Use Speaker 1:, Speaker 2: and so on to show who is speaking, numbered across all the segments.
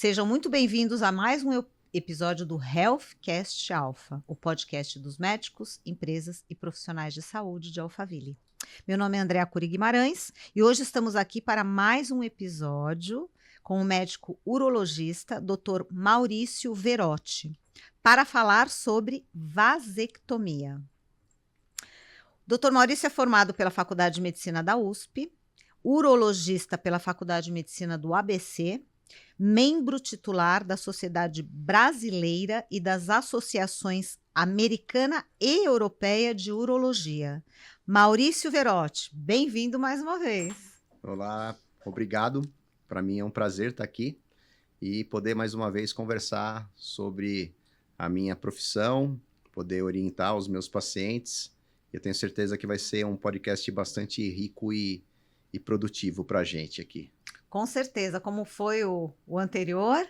Speaker 1: Sejam muito bem-vindos a mais um episódio do Healthcast Alpha, o podcast dos médicos, empresas e profissionais de saúde de Alphaville. Meu nome é Andréa Cury Guimarães e hoje estamos aqui para mais um episódio com o médico urologista Dr. Maurício Verotti, para falar sobre vasectomia. Dr. Maurício é formado pela Faculdade de Medicina da USP, urologista pela Faculdade de Medicina do ABC, membro titular da Sociedade Brasileira e das Associações Americana e Europeia de Urologia. Maurício Verotti, bem-vindo mais uma vez.
Speaker 2: Olá, obrigado. Para mim é um prazer estar aqui e poder mais uma vez conversar sobre a minha profissão, poder orientar os meus pacientes. Eu tenho certeza que vai ser um podcast bastante rico e produtivo para a gente aqui.
Speaker 1: Com certeza, como foi o anterior.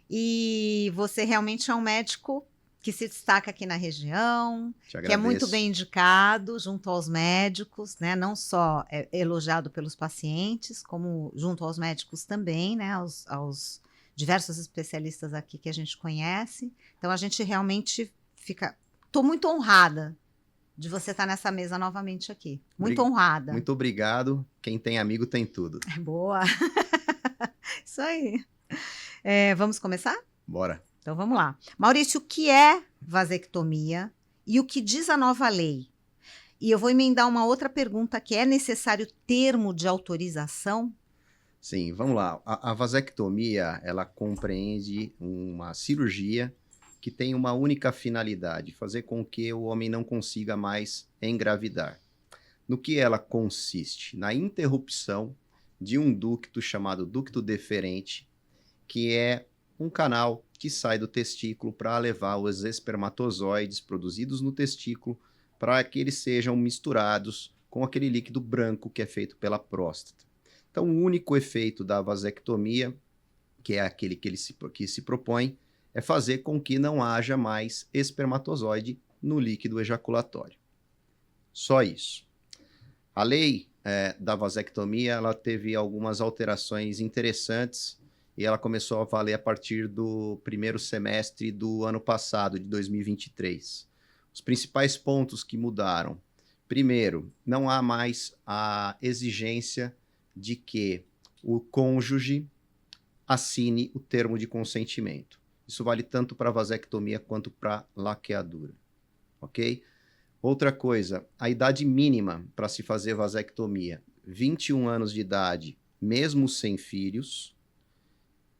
Speaker 1: E você realmente é um médico que se destaca aqui na região, que é muito bem indicado junto aos médicos, né? Não só é elogiado pelos pacientes, como junto aos médicos também, né? Aos diversos especialistas aqui que a gente conhece. Então, a gente realmente fica... Estou muito honrada de você estar nessa mesa novamente aqui. Muito honrada.
Speaker 2: Muito obrigado. Quem tem amigo tem tudo.
Speaker 1: Boa. Isso aí. Vamos começar?
Speaker 2: Bora.
Speaker 1: Então vamos lá. Maurício, o que é vasectomia e o que diz a nova lei? E eu vou emendar uma outra pergunta, que é necessário termo de autorização?
Speaker 2: Sim, vamos lá. A vasectomia, ela compreende uma cirurgia que tem uma única finalidade, fazer com que o homem não consiga mais engravidar. No que ela consiste? Na interrupção de um ducto chamado ducto deferente, que é um canal que sai do testículo para levar os espermatozoides produzidos no testículo para que eles sejam misturados com aquele líquido branco que é feito pela próstata. Então, o único efeito da vasectomia, que é aquele que se propõe, é fazer com que não haja mais espermatozoide no líquido ejaculatório. Só isso. A lei da vasectomia, ela teve algumas alterações interessantes e ela começou a valer a partir do primeiro semestre do ano passado, de 2023. Os principais pontos que mudaram. Primeiro, não há mais a exigência de que o cônjuge assine o termo de consentimento. Isso vale tanto para vasectomia quanto para laqueadura, ok? Outra coisa, a idade mínima para se fazer vasectomia, 21 anos de idade, mesmo sem filhos.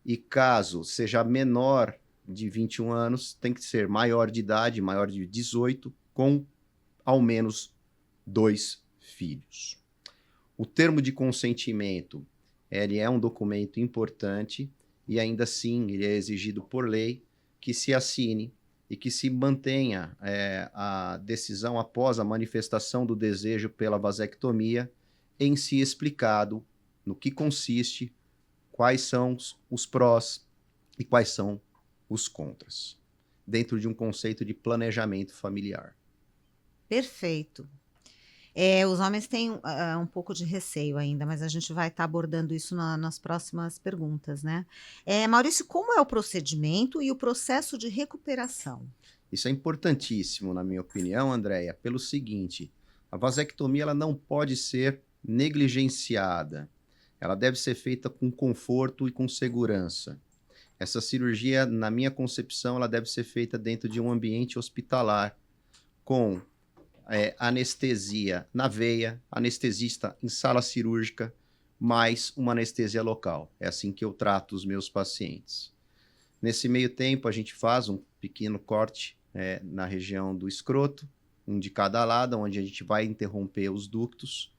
Speaker 2: E caso seja menor de 21 anos, tem que ser maior de idade, maior de 18, com ao menos 2 filhos. O termo de consentimento, ele é um documento importante e ainda assim ele é exigido por lei que se assine e que se mantenha a decisão após a manifestação do desejo pela vasectomia em si explicado no que consiste, quais são os prós e quais são os contras, dentro de um conceito de planejamento familiar.
Speaker 1: Perfeito. Os homens têm um pouco de receio ainda, mas a gente vai estar abordando isso nas próximas perguntas, né? Maurício, como é o procedimento e o processo de recuperação?
Speaker 2: Isso é importantíssimo, na minha opinião, Andréia, pelo seguinte: a vasectomia ela não pode ser negligenciada. Ela deve ser feita com conforto e com segurança. Essa cirurgia, na minha concepção, ela deve ser feita dentro de um ambiente hospitalar, com anestesia na veia, anestesista em sala cirúrgica, mais uma anestesia local. É assim que eu trato os meus pacientes. Nesse meio tempo, a gente faz um pequeno corte na região do escroto, um de cada lado, onde a gente vai interromper os ductos.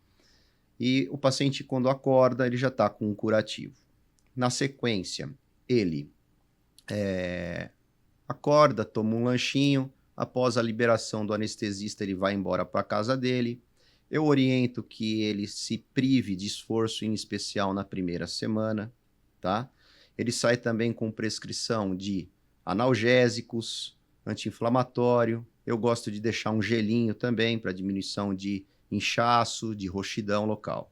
Speaker 2: E o paciente, quando acorda, ele já está com um curativo. Na sequência, ele acorda, toma um lanchinho. Após a liberação do anestesista, ele vai embora para a casa dele. Eu oriento que ele se prive de esforço, em especial na primeira semana, tá? Ele sai também com prescrição de analgésicos, anti-inflamatório. Eu gosto de deixar um gelinho também para diminuição de inchaço, de roxidão local.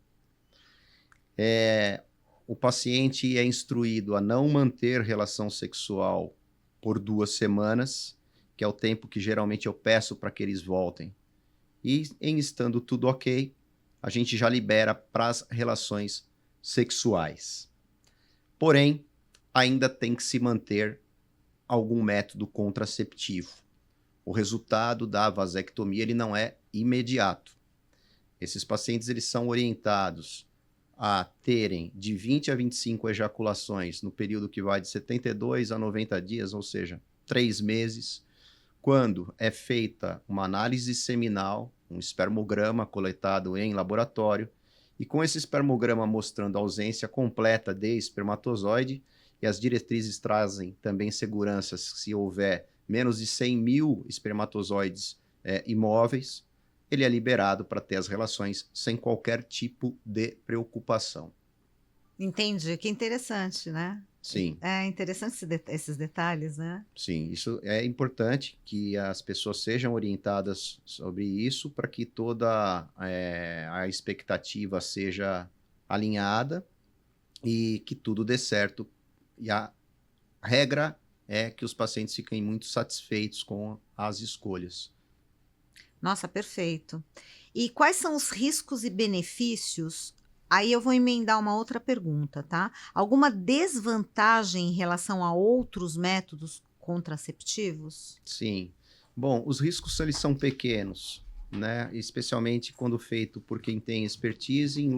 Speaker 2: o paciente é instruído a não manter relação sexual por 2 semanas, que é o tempo que geralmente eu peço para que eles voltem. E em estando tudo ok, a gente já libera para as relações sexuais. Porém, ainda tem que se manter algum método contraceptivo. O resultado da vasectomia ele não é imediato. Esses pacientes eles são orientados a terem de 20 a 25 ejaculações no período que vai de 72 a 90 dias, ou seja, 3 meses, quando é feita uma análise seminal, um espermograma coletado em laboratório, e com esse espermograma mostrando a ausência completa de espermatozoide, e as diretrizes trazem também seguranças se houver menos de 100 mil espermatozoides imóveis, ele é liberado para ter as relações sem qualquer tipo de preocupação.
Speaker 1: Entendi, que interessante, né?
Speaker 2: Sim.
Speaker 1: É interessante esses detalhes, né?
Speaker 2: Sim, isso é importante que as pessoas sejam orientadas sobre isso para que toda a expectativa seja alinhada e que tudo dê certo. E a regra é que os pacientes fiquem muito satisfeitos com as escolhas.
Speaker 1: Nossa, perfeito. E quais são os riscos e benefícios? Aí eu vou emendar uma outra pergunta, tá? Alguma desvantagem em relação a outros métodos contraceptivos?
Speaker 2: Sim. Bom, os riscos eles são pequenos, né? Especialmente quando feito por quem tem expertise em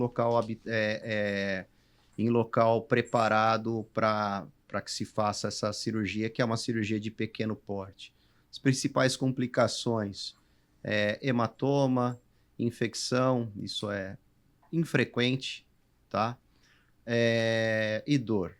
Speaker 2: em local preparado para que se faça essa cirurgia, que é uma cirurgia de pequeno porte. As principais complicações é hematoma, infecção, isso é infrequente, tá? E dor,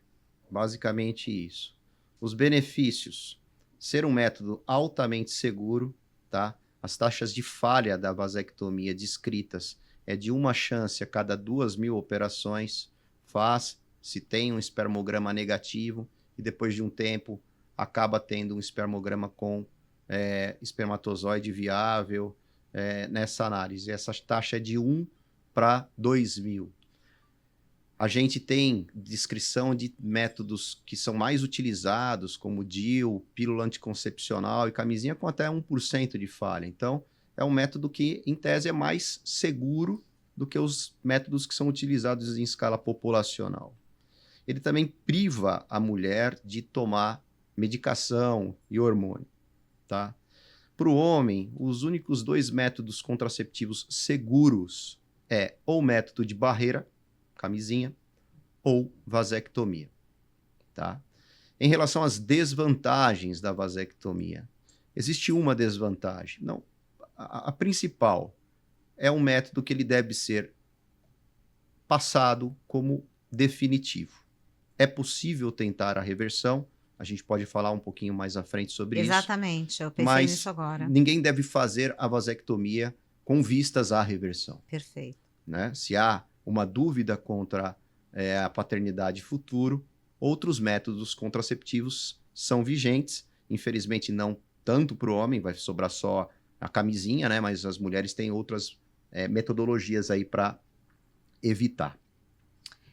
Speaker 2: basicamente isso. Os benefícios, ser um método altamente seguro, tá? As taxas de falha da vasectomia descritas é de uma chance a cada 2.000 operações, se tem um espermograma negativo e depois de um tempo acaba tendo um espermograma com espermatozoide viável nessa análise. Essa taxa é de 1 para 2.000. A gente tem descrição de métodos que são mais utilizados, como DIU, pílula anticoncepcional e camisinha, com até 1% de falha. Então, é um método que, em tese, é mais seguro do que os métodos que são utilizados em escala populacional. Ele também priva a mulher de tomar medicação e hormônio, tá? Para o homem, os únicos 2 métodos contraceptivos seguros é ou método de barreira, camisinha, ou vasectomia, tá? Em relação às desvantagens da vasectomia, existe uma desvantagem. Não, a principal é um método que ele deve ser passado como definitivo. É possível tentar a reversão, a gente pode falar um pouquinho mais à frente sobre isso,
Speaker 1: Exatamente, eu pensei nisso
Speaker 2: mas
Speaker 1: agora.
Speaker 2: ninguém deve fazer a vasectomia com vistas à reversão,
Speaker 1: Perfeito.
Speaker 2: né? Se há uma dúvida contra a paternidade futuro, outros métodos contraceptivos são vigentes, infelizmente não tanto para o homem, vai sobrar só a camisinha, né? Mas as mulheres têm outras metodologias aí para evitar.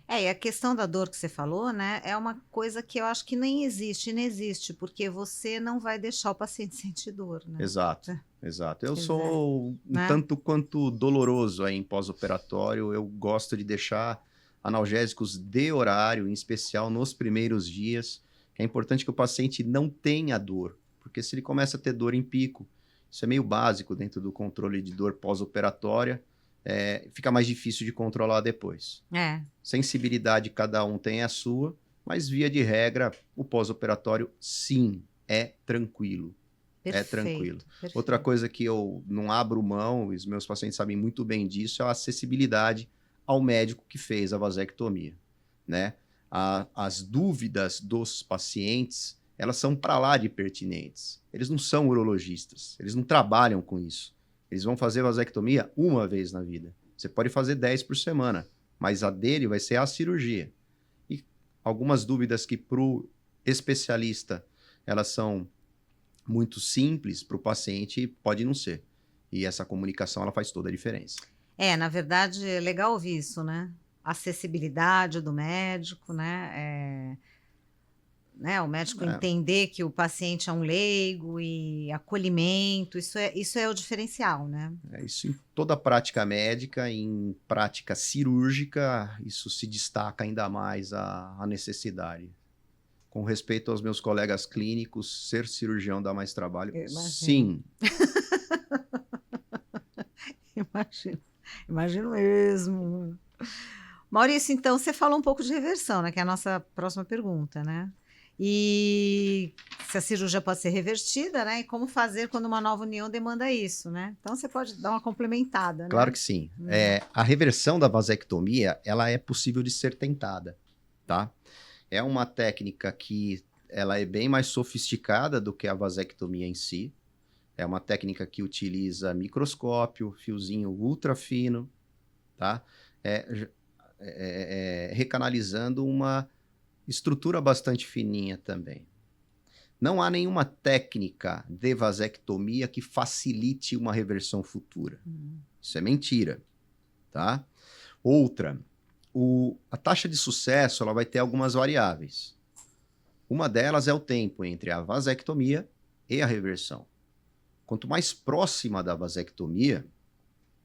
Speaker 1: E a questão da dor que você falou, né, é uma coisa que eu acho que nem existe, inexiste, porque você não vai deixar o paciente sentir dor, né?
Speaker 2: Exato, exato. Eu
Speaker 1: Quer dizer,
Speaker 2: sou um
Speaker 1: né?
Speaker 2: tanto quanto doloroso aí em pós-operatório, eu gosto de deixar analgésicos de horário, em especial nos primeiros dias, que é importante que o paciente não tenha dor, porque se ele começa a ter dor em pico, isso é meio básico dentro do controle de dor pós-operatória, fica mais difícil de controlar depois. Sensibilidade, cada um tem a sua, mas via de regra, o pós-operatório, sim, é tranquilo. É tranquilo.
Speaker 1: Perfeito.
Speaker 2: Outra coisa que eu não abro mão, e os meus pacientes sabem muito bem disso, é a acessibilidade ao médico que fez a vasectomia, né? As dúvidas dos pacientes, elas são para lá de pertinentes. Eles não são urologistas, eles não trabalham com isso. Eles vão fazer vasectomia uma vez na vida. Você pode fazer 10 por semana, mas a dele vai ser a cirurgia. E algumas dúvidas que para o especialista elas são muito simples, para o paciente pode não ser. E essa comunicação ela faz toda a diferença.
Speaker 1: Na verdade, é legal ouvir isso, né? acessibilidade do médico, né? O médico entender que o paciente é um leigo e acolhimento, isso é o diferencial, né?
Speaker 2: Isso em toda a prática médica, em prática cirúrgica, isso se destaca ainda mais a necessidade. Com respeito aos meus colegas clínicos, ser cirurgião dá mais trabalho? Sim.
Speaker 1: Imagino mesmo. Maurício, então, você falou um pouco de reversão, né? Que é a nossa próxima pergunta, né? E se a cirurgia pode ser revertida, né? E como fazer quando uma nova união demanda isso, né? Então, você pode dar uma complementada, né?
Speaker 2: Claro que sim. A reversão da vasectomia, ela é possível de ser tentada, tá? É uma técnica que ela é bem mais sofisticada do que a vasectomia em si. É uma técnica que utiliza microscópio, fiozinho ultra fino, tá? Recanalizando uma estrutura bastante fininha também. Não há nenhuma técnica de vasectomia que facilite uma reversão futura. Isso é mentira, tá? Outra, a taxa de sucesso ela vai ter algumas variáveis. Uma delas é o tempo entre a vasectomia e a reversão. Quanto mais próxima da vasectomia,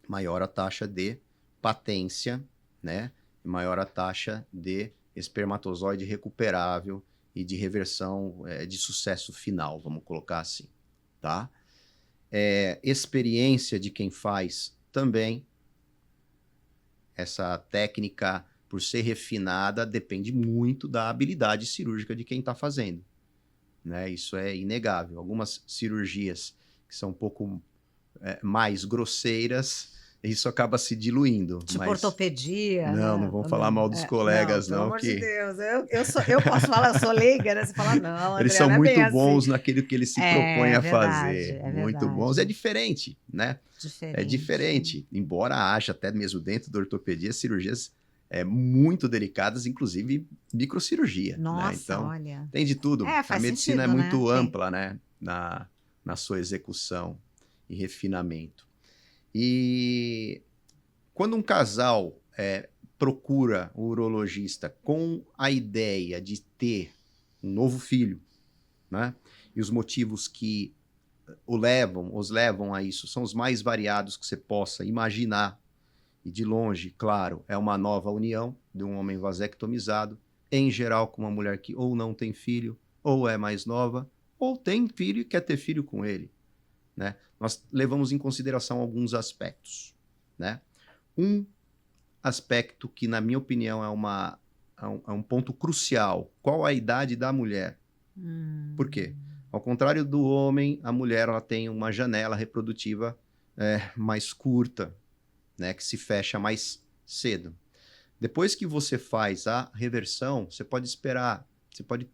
Speaker 2: maior a taxa de patência, né? Maior a taxa de espermatozoide recuperável e de reversão de sucesso final, vamos colocar assim, tá? Experiência de quem faz também. Essa técnica, por ser refinada, depende muito da habilidade cirúrgica de quem está fazendo, né? Isso é inegável. Algumas cirurgias que são um pouco mais grosseiras, isso acaba se diluindo.
Speaker 1: Tipo
Speaker 2: mas...
Speaker 1: ortopedia,
Speaker 2: Não,
Speaker 1: né?
Speaker 2: não vamos falar mal dos colegas,
Speaker 1: pelo
Speaker 2: não.
Speaker 1: amor de Deus. Eu posso falar, eu sou leiga, né? Você fala, não, André,
Speaker 2: Eles são
Speaker 1: não é
Speaker 2: muito
Speaker 1: bem
Speaker 2: bons
Speaker 1: assim.
Speaker 2: naquilo que eles se propõem a fazer.
Speaker 1: É
Speaker 2: Muito
Speaker 1: verdade.
Speaker 2: bons. É diferente, né?
Speaker 1: Diferente.
Speaker 2: É diferente. Embora haja, até mesmo dentro da ortopedia, cirurgias muito delicadas, inclusive microcirurgia.
Speaker 1: Nossa,
Speaker 2: né? Então,
Speaker 1: olha.
Speaker 2: tem de tudo.
Speaker 1: Faz
Speaker 2: A medicina
Speaker 1: sentido,
Speaker 2: é muito
Speaker 1: né?
Speaker 2: ampla, né? Na sua execução e refinamento. E quando um casal procura o urologista com a ideia de ter um novo filho, né? E os motivos que os levam a isso são os mais variados que você possa imaginar. E de longe, claro, é uma nova união de um homem vasectomizado, em geral com uma mulher que ou não tem filho, ou é mais nova, ou tem filho e quer ter filho com ele, né? Nós levamos em consideração alguns aspectos, né? Um aspecto que, na minha opinião, é um ponto crucial. Qual a idade da mulher? Por quê? Ao contrário do homem, a mulher ela tem uma janela reprodutiva mais curta, né, que se fecha mais cedo. Depois que você faz a reversão, você pode esperar, você pode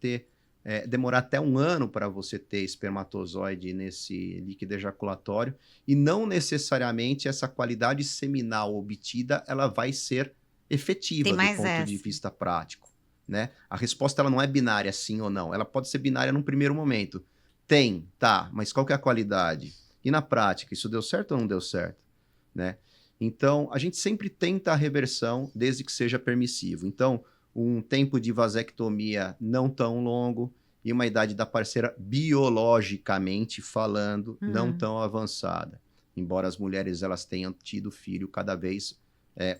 Speaker 2: demorar até 1 ano para você ter espermatozoide nesse líquido ejaculatório, e não necessariamente essa qualidade seminal obtida ela vai ser efetiva do ponto de vista prático. Né? A resposta ela não é binária, sim ou não. Ela pode ser binária num primeiro momento. Tem, tá, mas qual que é a qualidade? E na prática, isso deu certo ou não deu certo? Né? Então, a gente sempre tenta a reversão, desde que seja permissivo. Então, um tempo de vasectomia não tão longo e uma idade da parceira, biologicamente falando, não tão avançada. Embora as mulheres elas tenham tido filho cada vez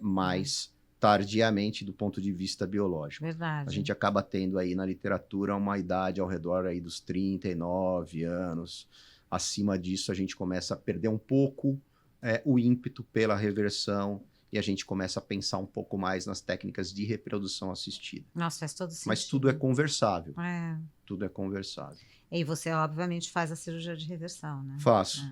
Speaker 2: mais tardiamente do ponto de vista biológico.
Speaker 1: Verdade.
Speaker 2: A gente acaba tendo aí na literatura uma idade ao redor aí dos 39 anos. Acima disso, a gente começa a perder um pouco o ímpeto pela reversão e a gente começa a pensar um pouco mais nas técnicas de reprodução assistida.
Speaker 1: Nossa, faz todo sentido.
Speaker 2: Mas tudo é conversável. Tudo é conversável.
Speaker 1: E você, obviamente, faz a cirurgia de reversão, né?
Speaker 2: Faço.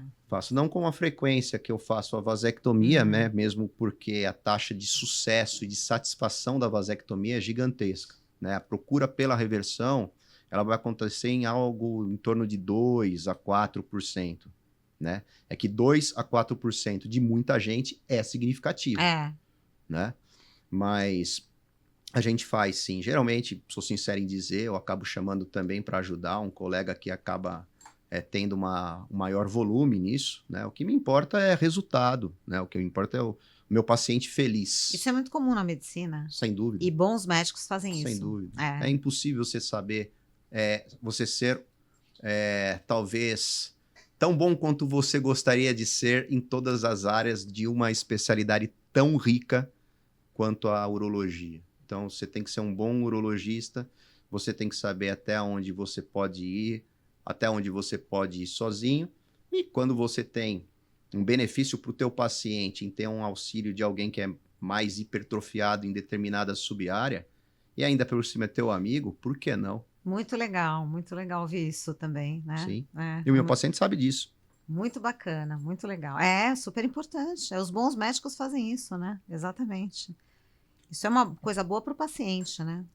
Speaker 2: Não com a frequência que eu faço a vasectomia, né? Mesmo porque a taxa de sucesso e de satisfação da vasectomia é gigantesca. Né? A procura pela reversão ela vai acontecer em algo em torno de 2 a 4%. Né? É que 2 a 4% de muita gente é significativo. Né? Mas a gente faz sim. Geralmente, sou sincero em dizer, eu acabo chamando também para ajudar um colega que acaba um maior volume nisso. Né? O que me importa é resultado. Né? O que me importa é o meu paciente feliz.
Speaker 1: Isso é muito comum na medicina.
Speaker 2: Sem dúvida.
Speaker 1: E bons médicos fazem isso.
Speaker 2: Sem dúvida.
Speaker 1: É.
Speaker 2: É impossível você saber, você ser, talvez, tão bom quanto você gostaria de ser em todas as áreas de uma especialidade tão rica quanto a urologia. Então, você tem que ser um bom urologista, você tem que saber até onde você pode ir, até onde você pode ir sozinho. E quando você tem um benefício para o teu paciente em ter um auxílio de alguém que é mais hipertrofiado em determinada subárea, e ainda por cima é teu amigo, por que não?
Speaker 1: Muito legal ouvir isso também, né?
Speaker 2: Sim.
Speaker 1: É,
Speaker 2: E o meu paciente sabe disso.
Speaker 1: muito bacana, muito legal. É super importante. Os bons médicos fazem isso, né? Exatamente. Isso é uma coisa boa para o paciente, né?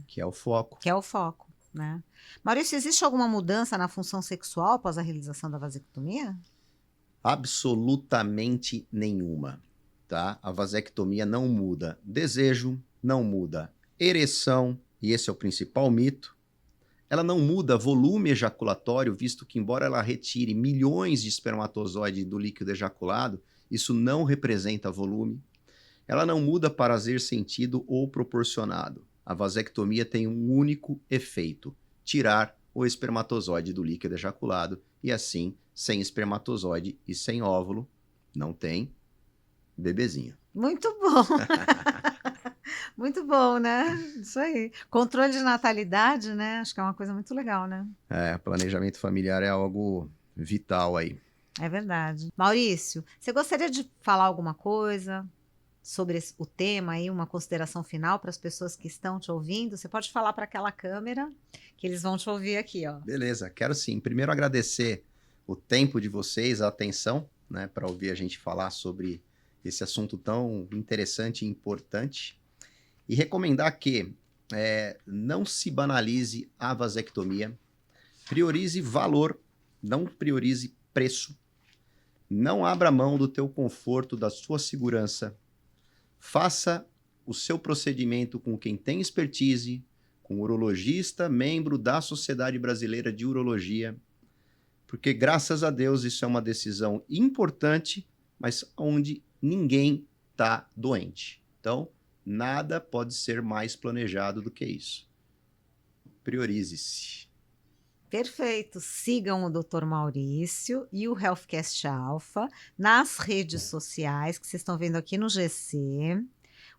Speaker 2: Que é o foco.
Speaker 1: Que é o foco, né? Maurício, existe alguma mudança na função sexual após a realização da vasectomia?
Speaker 2: Absolutamente nenhuma, tá? A vasectomia não muda desejo, não muda ereção, e esse é o principal mito. Ela não muda volume ejaculatório, visto que, embora ela retire milhões de espermatozoides do líquido ejaculado, isso não representa volume. Ela não muda prazer sentido ou proporcionado. A vasectomia tem um único efeito: tirar o espermatozoide do líquido ejaculado, e assim, sem espermatozoide e sem óvulo, não tem bebezinho.
Speaker 1: Muito bom. Muito bom, né? Isso aí. Controle de natalidade, né? Acho que é uma coisa muito legal, né?
Speaker 2: Planejamento familiar é algo vital aí.
Speaker 1: É verdade. Maurício, você gostaria de falar alguma coisa sobre o tema aí, uma consideração final para as pessoas que estão te ouvindo? Você pode falar para aquela câmera que eles vão te ouvir aqui, ó.
Speaker 2: Beleza, quero sim. Primeiro agradecer o tempo de vocês, a atenção, né, para ouvir a gente falar sobre esse assunto tão interessante e importante. E recomendar que não se banalize a vasectomia, priorize valor, não priorize preço, não abra mão do teu conforto, da sua segurança, faça o seu procedimento com quem tem expertise, com urologista, membro da Sociedade Brasileira de Urologia, porque graças a Deus isso é uma decisão importante, mas onde ninguém está doente. Então, nada pode ser mais planejado do que isso. Priorize-se.
Speaker 1: Perfeito. Sigam o Dr. Maurício e o Healthcast Alpha nas redes sociais que vocês estão vendo aqui no GC.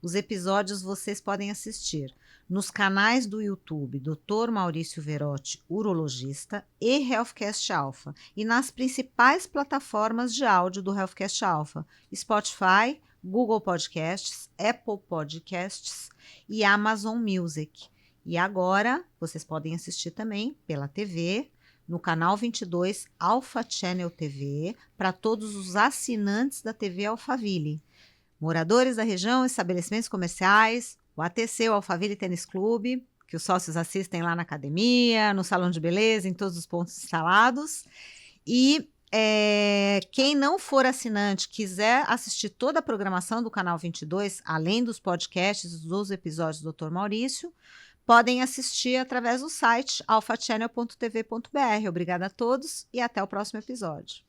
Speaker 1: Os episódios vocês podem assistir nos canais do YouTube Dr. Maurício Verotti, urologista, e Healthcast Alpha, e nas principais plataformas de áudio do Healthcast Alpha: Spotify, Google Podcasts, Apple Podcasts e Amazon Music. E agora vocês podem assistir também pela TV, no canal 22 Alpha Channel TV, para todos os assinantes da TV Alphaville. Moradores da região, estabelecimentos comerciais, o ATC, o Alphaville Tênis Clube, que os sócios assistem lá na academia, no salão de beleza, em todos os pontos instalados. E quem não for assinante, quiser assistir toda a programação do canal 22, além dos podcasts, dos episódios do Dr. Maurício, podem assistir através do site alphachannel.tv.br. Obrigada a todos e até o próximo episódio.